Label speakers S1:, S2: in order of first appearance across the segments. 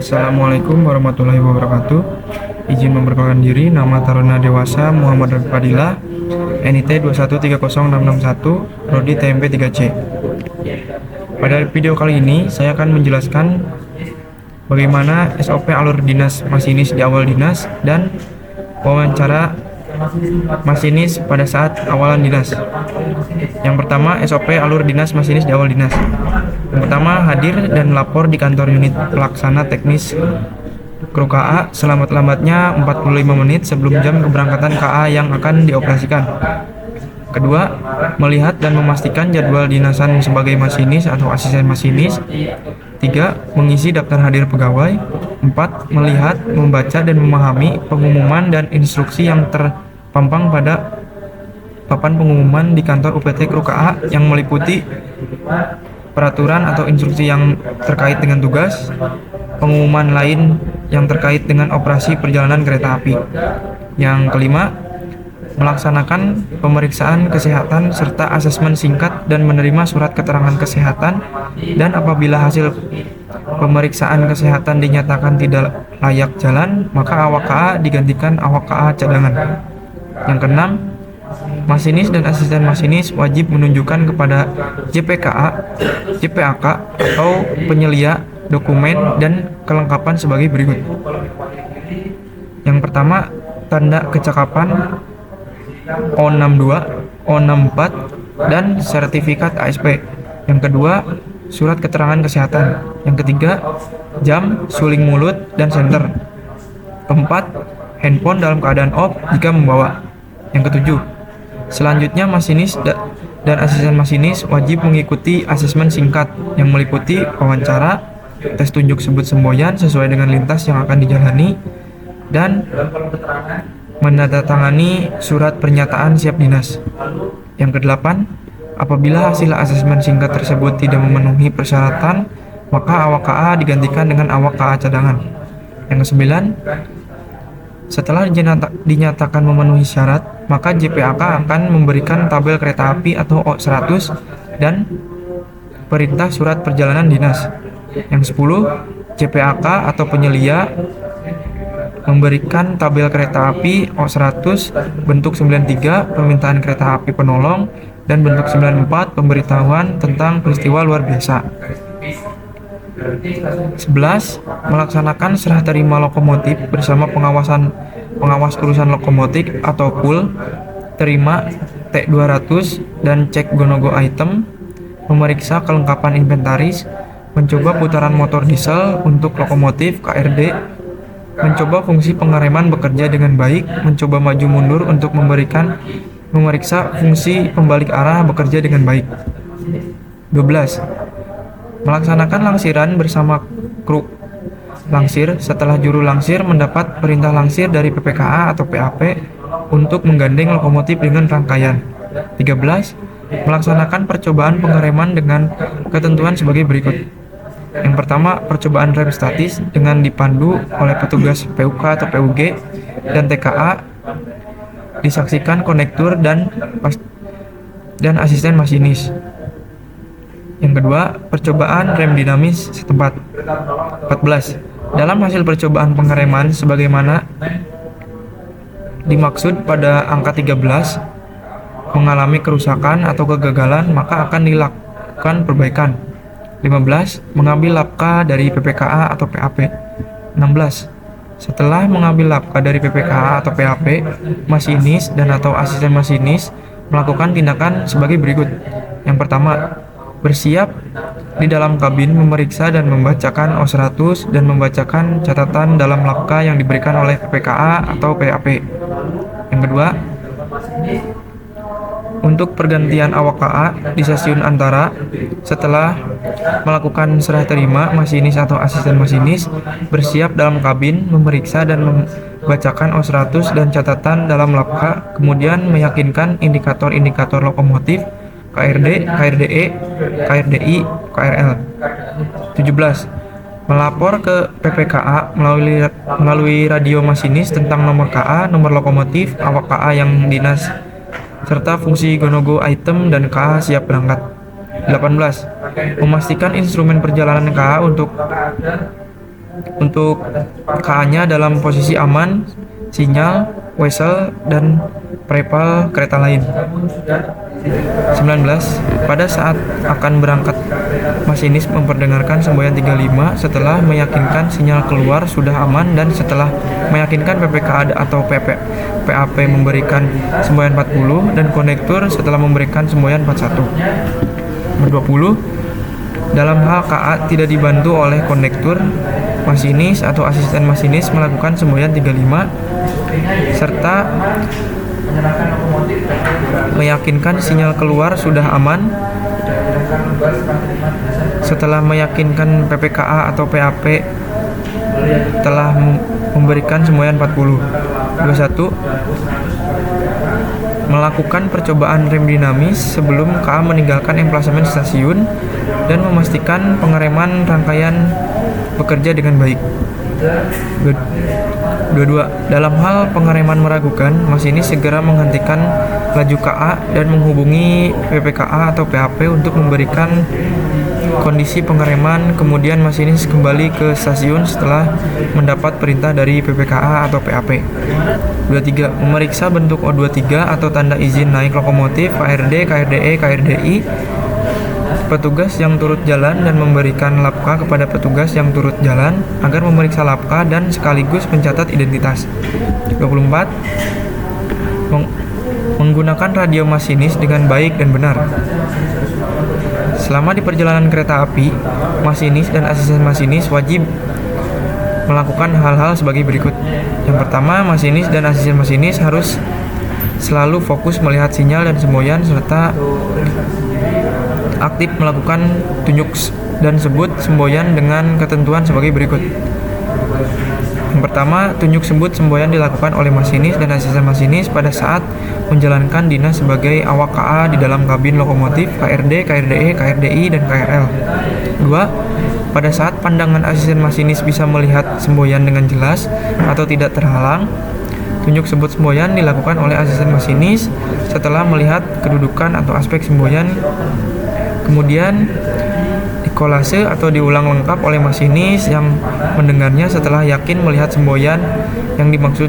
S1: Assalamualaikum warahmatullahi wabarakatuh. Izin memperkenalkan diri, nama Taruna Dewasa Muhammad Rafi Fadilah, NIT 2130661, Prodi TMP 3C. Pada video kali ini, saya akan menjelaskan bagaimana SOP alur dinas masinis di awal dinas dan wawancara masinis pada saat awalan dinas. Yang pertama, SOP alur dinas masinis di awal dinas. Yang pertama, hadir dan lapor di kantor unit pelaksana teknis kru KA selamat-lambatnya 45 menit sebelum jam keberangkatan KA yang akan dioperasikan. Kedua, melihat dan memastikan jadwal dinasan sebagai masinis atau asisten masinis. 3. Mengisi daftar hadir pegawai. 4. Melihat, membaca, dan memahami pengumuman dan instruksi yang terpampang pada papan pengumuman di kantor UPT Kru KA yang meliputi peraturan atau instruksi yang terkait dengan tugas, pengumuman lain yang terkait dengan operasi perjalanan kereta api. Yang kelima, melaksanakan pemeriksaan kesehatan serta asesmen singkat dan menerima surat keterangan kesehatan, dan apabila hasil pemeriksaan kesehatan dinyatakan tidak layak jalan, maka awak KA digantikan awak KA cadangan. Yang keenam, masinis dan asisten masinis wajib menunjukkan kepada JPKA, JPAK, atau penyelia dokumen dan kelengkapan sebagai berikut. Yang pertama, tanda kecakapan O62, O64, dan sertifikat ASP. Yang kedua, surat keterangan kesehatan. Yang ketiga, jam, suling mulut, dan senter. Keempat, handphone dalam keadaan off jika membawa. Yang ketujuh, selanjutnya masinis dan asisten masinis wajib mengikuti asesmen singkat yang meliputi wawancara, tes tunjuk sebut semboyan sesuai dengan lintas yang akan dijalani, dan menandatangani surat pernyataan siap dinas. Yang kedelapan, apabila hasil asesmen singkat tersebut tidak memenuhi persyaratan, maka awak KA digantikan dengan awak KA cadangan. Yang kesembilan, setelah dinyatakan memenuhi syarat, maka JPAK akan memberikan tabel kereta api atau O100 dan perintah surat perjalanan dinas. Yang 10, JPAK atau penyelia memberikan tabel kereta api O100 bentuk 93 permintaan kereta api penolong dan bentuk 94 pemberitahuan tentang peristiwa luar biasa. 11. Melaksanakan serah terima lokomotif bersama pengawas urusan lokomotif atau PUL, terima T200 dan cek go-no-go item, memeriksa kelengkapan inventaris, mencoba putaran motor diesel untuk lokomotif KRD, mencoba fungsi pengereman bekerja dengan baik, mencoba maju mundur untuk memeriksa fungsi pembalik arah bekerja dengan baik. 12. Melaksanakan langsiran bersama kru langsir setelah juru langsir mendapat perintah langsir dari PPKA atau PAP untuk menggandeng lokomotif dengan rangkaian. 13. Melaksanakan percobaan pengereman dengan ketentuan sebagai berikut. Yang pertama, percobaan rem statis dengan dipandu oleh petugas PUK atau PUG dan TKA, disaksikan konektur dan asisten masinis. Yang kedua, percobaan rem dinamis setempat. 14. Dalam hasil percobaan pengereman sebagaimana dimaksud pada angka 13 mengalami kerusakan atau kegagalan, maka akan dilakukan perbaikan. 15. Mengambil lapka dari PPKA atau PAP. 16. Setelah mengambil lapka dari PPKA atau PAP, masinis dan atau asisten masinis melakukan tindakan sebagai berikut. Yang pertama, bersiap di dalam kabin memeriksa dan membacakan O100 dan membacakan catatan dalam lapka yang diberikan oleh PPKA atau PAP. Yang kedua, untuk pergantian awak KA di stasiun antara, setelah melakukan serah terima, masinis atau asisten masinis bersiap dalam kabin memeriksa dan membacakan O100 dan catatan dalam lapka, kemudian meyakinkan indikator-indikator lokomotif KRD, KRDE, KRDI, KRL. 17. Melapor ke PPKA melalui radio masinis tentang nomor KA, nomor lokomotif, awak KA yang dinas, serta fungsi go-no-go item dan KA siap berangkat. 18. Memastikan instrumen perjalanan KA untuk Untuk KA-nya dalam posisi aman, sinyal, whistle, dan prepal kereta lain. 19. Pada saat akan berangkat, masinis memperdengarkan semboyan 35 setelah meyakinkan sinyal keluar sudah aman dan setelah meyakinkan PPKA atau PAP memberikan semboyan 40 dan konektor setelah memberikan semboyan 41. Nomor 20. Dalam hal KA tidak dibantu oleh konektor, masinis atau asisten masinis melakukan semboyan 35 serta meyakinkan sinyal keluar sudah aman. Setelah meyakinkan PPKA atau PAP telah memberikan semboyan 40. 21. Melakukan percobaan rem dinamis sebelum KA meninggalkan emplasemen stasiun dan memastikan pengereman rangkaian bekerja dengan baik. 22. Dalam hal pengereman meragukan, masinis segera menghentikan laju KA dan menghubungi PPKA atau PAP untuk memberikan kondisi pengereman. Kemudian masinis kembali ke stasiun setelah mendapat perintah dari PPKA atau PAP. 23. Memeriksa bentuk O23 atau tanda izin naik lokomotif, KRD, KRDE, KRDI petugas yang turut jalan dan memberikan lapka kepada petugas yang turut jalan agar memeriksa lapka dan sekaligus mencatat identitas. 24. Menggunakan radio masinis dengan baik dan benar. Selama di perjalanan kereta api, masinis dan asisten masinis wajib melakukan hal-hal sebagai berikut. Yang pertama, masinis dan asisten masinis harus selalu fokus melihat sinyal dan semboyan serta aktif melakukan tunjuk dan sebut semboyan dengan ketentuan sebagai berikut. Yang pertama, tunjuk sebut semboyan dilakukan oleh masinis dan asisten masinis pada saat menjalankan dinas sebagai awak KA di dalam kabin lokomotif, KRD, KRDE, KRDI, dan KRL. 2. Pada saat pandangan asisten masinis bisa melihat semboyan dengan jelas atau tidak terhalang, tunjuk sebut semboyan dilakukan oleh asisten masinis setelah melihat kedudukan atau aspek semboyan. Kemudian dikolase atau diulang lengkap oleh masinis yang mendengarnya setelah yakin melihat semboyan yang dimaksud,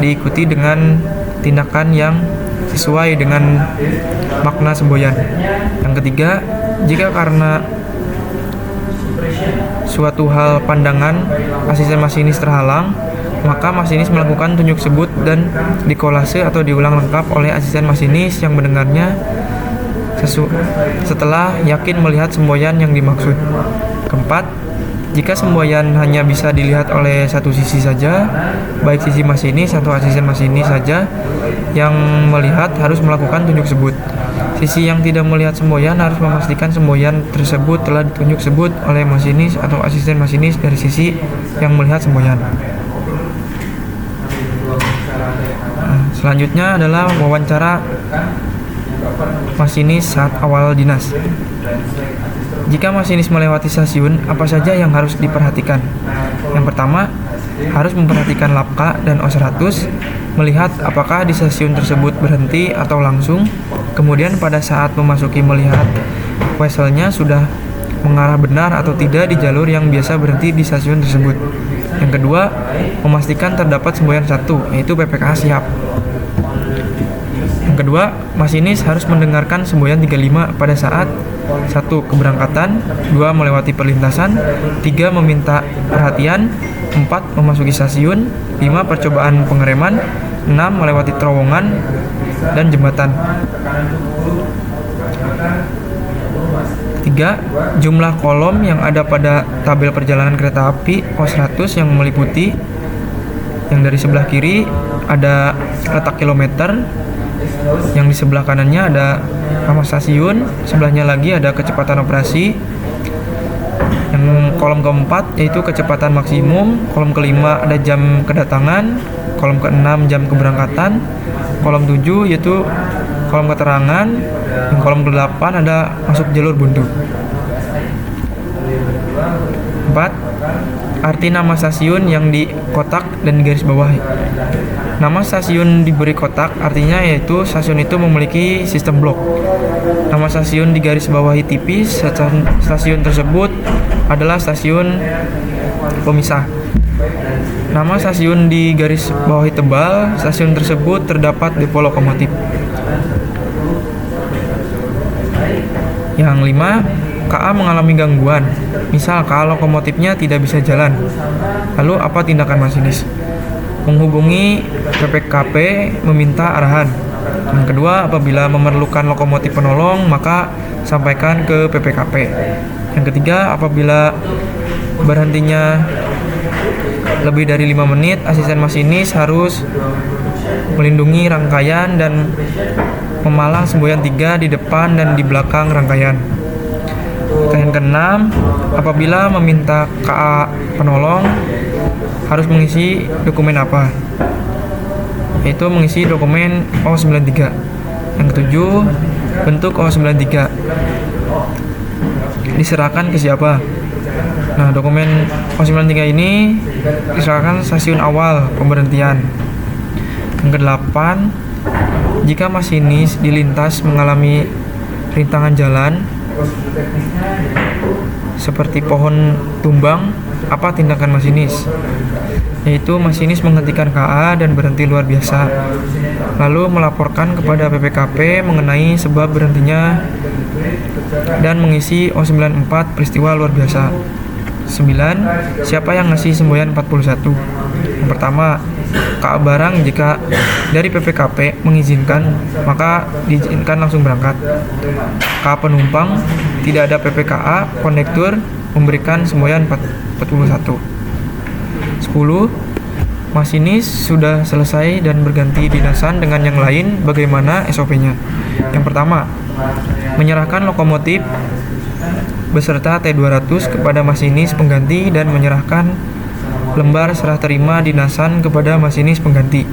S1: diikuti dengan tindakan yang sesuai dengan makna semboyan. Yang ketiga, jika karena suatu hal pandangan asisten masinis terhalang, maka masinis melakukan tunjuk sebut dan dikolase atau diulang lengkap oleh asisten masinis yang mendengarnya setelah yakin melihat semboyan yang dimaksud. Keempat, jika semboyan hanya bisa dilihat oleh satu sisi saja, baik sisi masinis atau asisten masinis saja yang melihat harus melakukan tunjuk sebut. Sisi yang tidak melihat semboyan harus memastikan semboyan tersebut telah ditunjuk sebut oleh masinis atau asisten masinis dari sisi yang melihat semboyan. Selanjutnya adalah wawancara masinis saat awal dinas. Jika masinis melewati stasiun, apa saja yang harus diperhatikan? Yang pertama, harus memperhatikan lapka dan O100, melihat apakah di stasiun tersebut berhenti atau langsung. Kemudian pada saat memasuki melihat whistle-nya sudah mengarah benar atau tidak di jalur yang biasa berhenti di stasiun tersebut. Yang kedua, memastikan terdapat semboyan 1, yaitu PPKA siap. Yang kedua, masinis harus mendengarkan semboyan 35 pada saat 1. Keberangkatan, 2. Melewati perlintasan, 3. Meminta perhatian, 4. Memasuki stasiun, 5. Percobaan pengereman, 6. Melewati terowongan dan jembatan. 3. Jumlah kolom yang ada pada tabel perjalanan kereta api O100 yang meliputi yang dari sebelah kiri ada letak kilometer, yang di sebelah kanannya ada nama stasiun, sebelahnya lagi ada kecepatan operasi. Yang kolom keempat yaitu kecepatan maksimum, kolom kelima ada jam kedatangan, kolom keenam jam keberangkatan, kolom 7 yaitu kolom keterangan, dan kolom ke-8 ada masuk jalur buntu. 4. Arti nama stasiun yang di kotak dan garis bawahi. Nama stasiun diberi kotak artinya yaitu stasiun itu memiliki sistem blok. Nama stasiun di garis bawahi tipis, stasiun tersebut adalah stasiun pemisah. Nama stasiun di garis bawahi tebal. Stasiun tersebut terdapat depo lokomotif. Yang 5, KA mengalami gangguan. Misal KA lokomotifnya tidak bisa jalan. Lalu apa tindakan masinis? Menghubungi PPKP meminta arahan. Yang kedua, apabila memerlukan lokomotif penolong, maka sampaikan ke PPKP. Yang ketiga, apabila berhentinya lebih dari 5 menit, asisten masinis harus melindungi rangkaian dan memalang semboyan 3 di depan dan di belakang rangkaian. Yang keenam, apabila meminta KA penolong, harus mengisi dokumen apa? Yaitu mengisi dokumen O93. Yang ketujuh, bentuk O93 diserahkan ke siapa? Nah, dokumen O93 ini diserahkan stasiun awal pemberhentian. Yang kedelapan, jika masinis di lintas mengalami rintangan jalan seperti pohon tumbang, apa tindakan masinis? Yaitu masinis menghentikan KA dan berhenti luar biasa, lalu melaporkan kepada PPKP mengenai sebab berhentinya dan mengisi O94 peristiwa luar biasa. 9. Siapa yang ngasih semboyan 41? Yang pertama, KA barang jika dari PPKP mengizinkan, maka diizinkan langsung berangkat. KA penumpang tidak ada PPKA, kondektur memberikan semboyan 41. 10. Masinis sudah selesai dan berganti dinasan dengan yang lain, bagaimana SOP-nya? Yang pertama, menyerahkan lokomotif beserta T200 kepada masinis pengganti dan menyerahkan lembar serah terima dinasan kepada masinis pengganti.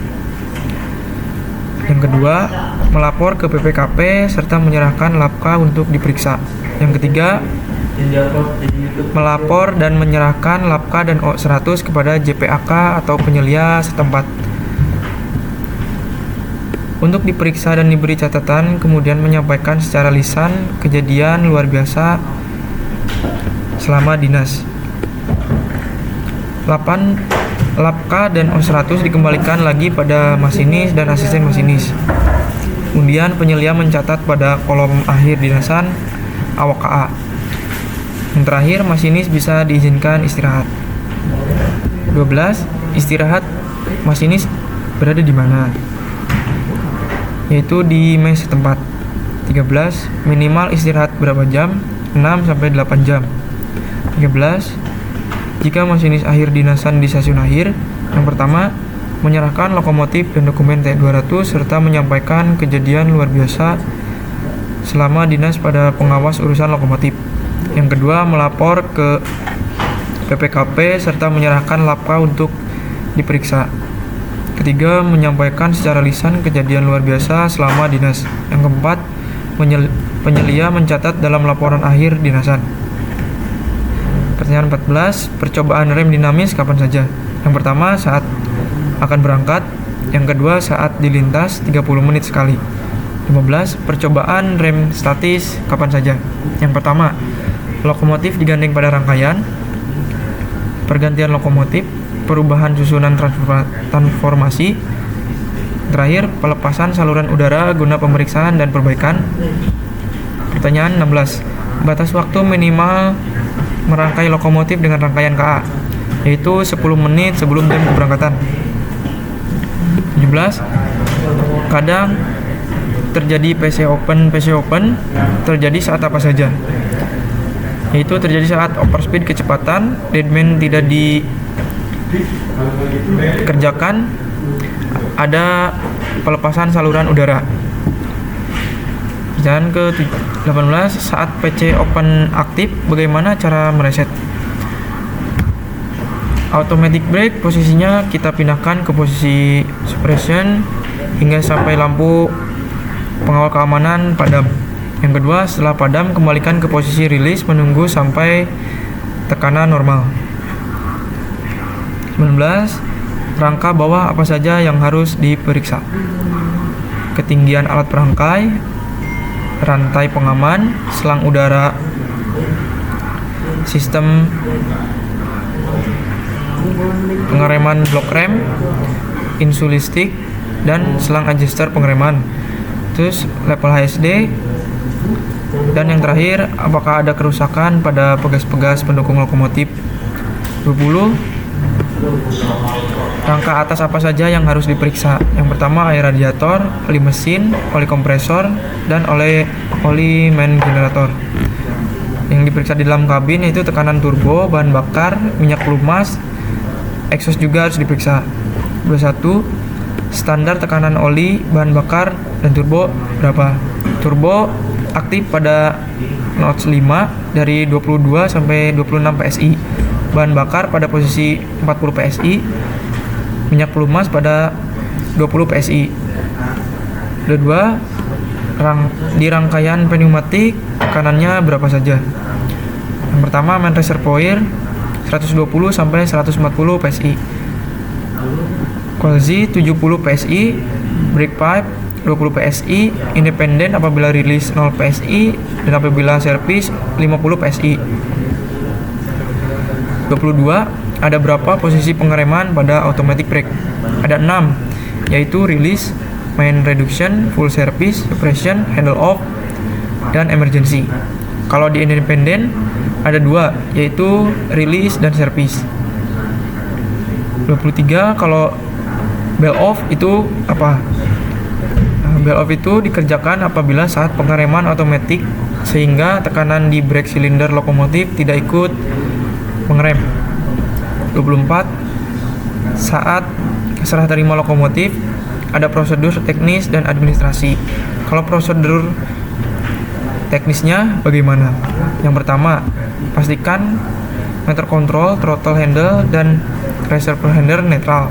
S1: Yang kedua, melapor ke PPKP serta menyerahkan lapka untuk diperiksa. Yang ketiga, melapor dan menyerahkan lapka dan O100 kepada JPAK atau penyelia setempat untuk diperiksa dan diberi catatan, kemudian menyampaikan secara lisan kejadian luar biasa selama dinas. 8. Lapka dan O100 dikembalikan lagi pada masinis dan asisten masinis. Kemudian penyelia mencatat pada kolom akhir dinasan awak KA. Yang terakhir, masinis bisa diizinkan istirahat. 12. Istirahat masinis berada di mana? Yaitu di mes setempat. 13. Minimal istirahat berapa jam? 6-8 jam. 13. Jika masinis akhir dinasan di stasiun akhir, yang pertama, menyerahkan lokomotif dan dokumen T200 serta menyampaikan kejadian luar biasa selama dinas pada pengawas urusan lokomotif. Yang kedua, melapor ke PPKP serta menyerahkan lapka untuk diperiksa. Ketiga, menyampaikan secara lisan kejadian luar biasa selama dinas. Yang keempat, penyelia mencatat dalam laporan akhir dinasan. Pertanyaan 14, percobaan rem dinamis kapan saja? Yang pertama, saat akan berangkat. Yang kedua, saat dilintas 30 menit sekali. 15, percobaan rem statis kapan saja? Yang pertama, lokomotif digandeng pada rangkaian, pergantian lokomotif, perubahan susunan transformasi, terakhir pelepasan saluran udara guna pemeriksaan dan perbaikan. Pertanyaan 16, batas waktu minimal merangkai lokomotif dengan rangkaian KA, yaitu 10 menit sebelum jam keberangkatan. 17, kadang terjadi PC open terjadi saat apa saja? Yaitu terjadi saat overspeed kecepatan, deadman tidak dikerjakan, ada pelepasan saluran udara. Pertanyaan ke-18, saat PC open aktif, bagaimana cara mereset? Automatic brake posisinya kita pindahkan ke posisi suppression hingga sampai lampu pengawal keamanan padam. Yang kedua, setelah padam, kembalikan ke posisi release menunggu sampai tekanan normal. 19. Rangka bawah apa saja yang harus diperiksa? Ketinggian alat perangkai, rantai pengaman, selang udara, sistem pengereman blok rem, insulin stick, dan selang adjuster pengereman. Terus level HSD, dan yang terakhir apakah ada kerusakan pada pegas-pegas pendukung lokomotif. 20. Rangka atas apa saja yang harus diperiksa? Yang pertama air radiator, oli mesin, oli kompresor, dan oli main generator. Yang diperiksa di dalam kabin yaitu tekanan turbo, bahan bakar, minyak pelumas, exhaust juga harus diperiksa. 21. Standar tekanan oli, bahan bakar, dan turbo berapa? Turbo aktif pada notch 5 dari 22 sampai 26 PSI. Bahan bakar pada posisi 40 PSI. Minyak pelumas pada 20 PSI. Kedua, di rangkaian pneumatik tekanannya berapa saja? Yang pertama main reservoir 120 sampai 140 PSI. Quasi 70 PSI, brake pipe 20 PSI, independen apabila rilis 0 PSI, dan apabila servis 50 PSI. 22. Ada berapa posisi pengereman pada automatic brake? Ada 6, yaitu release, main reduction, full service, suppression, handle off, dan emergency. Kalau di independen ada 2, yaitu release dan service. 23. Kalau bell off itu apa? Bell off itu dikerjakan apabila saat pengereman otomatis sehingga tekanan di brake silinder lokomotif tidak ikut mengerem. 24. Saat serah terima lokomotif ada prosedur teknis dan administrasi. Kalau prosedur teknisnya bagaimana? Yang pertama, pastikan meter kontrol, throttle handle, dan reservoir handle netral.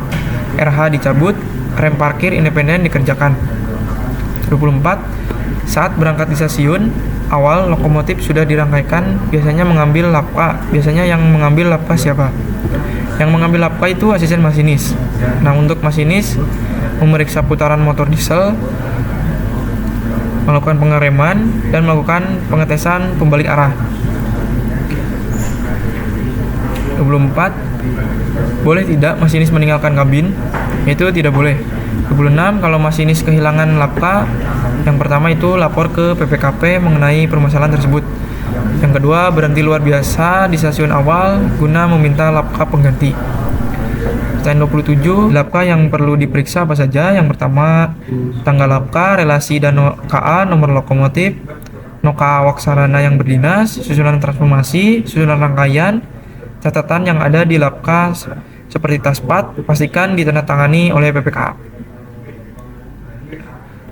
S1: RH dicabut, rem parkir independen dikerjakan. 24. Saat berangkat di stasiun awal lokomotif sudah dirangkaikan, biasanya mengambil lapka. Biasanya yang mengambil lapka siapa? Yang mengambil lapka itu asisten masinis. Nah, untuk masinis memeriksa putaran motor diesel, melakukan pengereman, dan melakukan pengetesan pembalik arah. 24. Boleh tidak masinis meninggalkan kabin? Itu tidak boleh. 26. Kalau masinis kehilangan lapka, yang pertama itu lapor ke PPKP mengenai permasalahan tersebut. Yang kedua, berhenti luar biasa di stasiun awal guna meminta lapka pengganti. Pertanyaan 27, lapka yang perlu diperiksa apa saja? Yang pertama, tanggal lapka, relasi dan KA, nomor lokomotif, noka waksarana yang berdinas, susunan transformasi, susunan rangkaian, catatan yang ada di lapka seperti taspat, pastikan ditandatangani oleh PPK.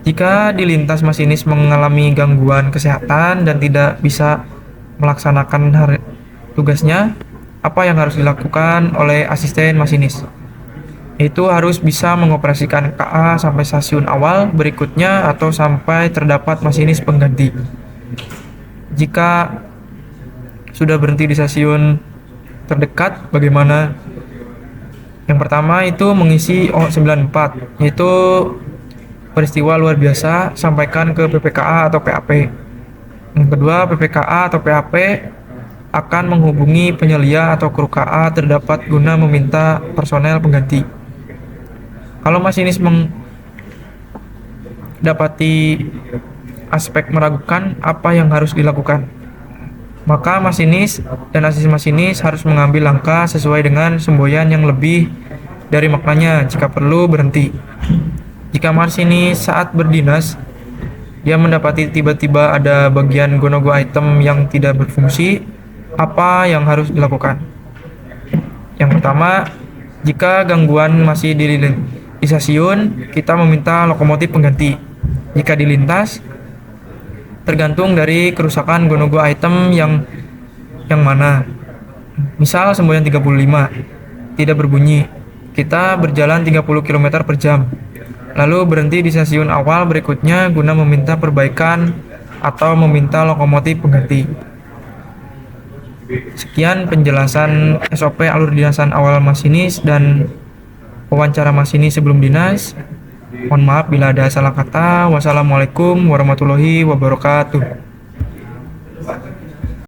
S1: Jika di lintas masinis mengalami gangguan kesehatan dan tidak bisa melaksanakan tugasnya, apa yang harus dilakukan oleh asisten masinis? Itu harus bisa mengoperasikan KA sampai stasiun awal berikutnya atau sampai terdapat masinis pengganti. Jika sudah berhenti di stasiun terdekat, bagaimana? Yang pertama itu mengisi O94, yaitu peristiwa luar biasa, sampaikan ke PPKA atau PAP. Yang kedua, PPKA atau PAP akan menghubungi penyelia atau kru KA terdapat guna meminta personel pengganti. Kalau masinis mendapati aspek meragukan apa yang harus dilakukan, maka masinis dan asisten masinis harus mengambil langkah sesuai dengan semboyan yang lebih dari maknanya. Jika perlu, berhenti. Jika masinis saat berdinas dia mendapati tiba-tiba ada bagian go-no-go item yang tidak berfungsi, apa yang harus dilakukan? Yang pertama, jika gangguan masih di stasiun, kita meminta lokomotif pengganti. Jika di lintas, tergantung dari kerusakan go-no-go item yang mana. Misal semboyan 35 tidak berbunyi, kita berjalan 30 km per jam, lalu berhenti di stasiun awal berikutnya guna meminta perbaikan atau meminta lokomotif pengganti. Sekian penjelasan SOP alur dinasan awal masinis dan wawancara masinis sebelum dinas. Mohon maaf bila ada salah kata. Wassalamualaikum warahmatullahi wabarakatuh.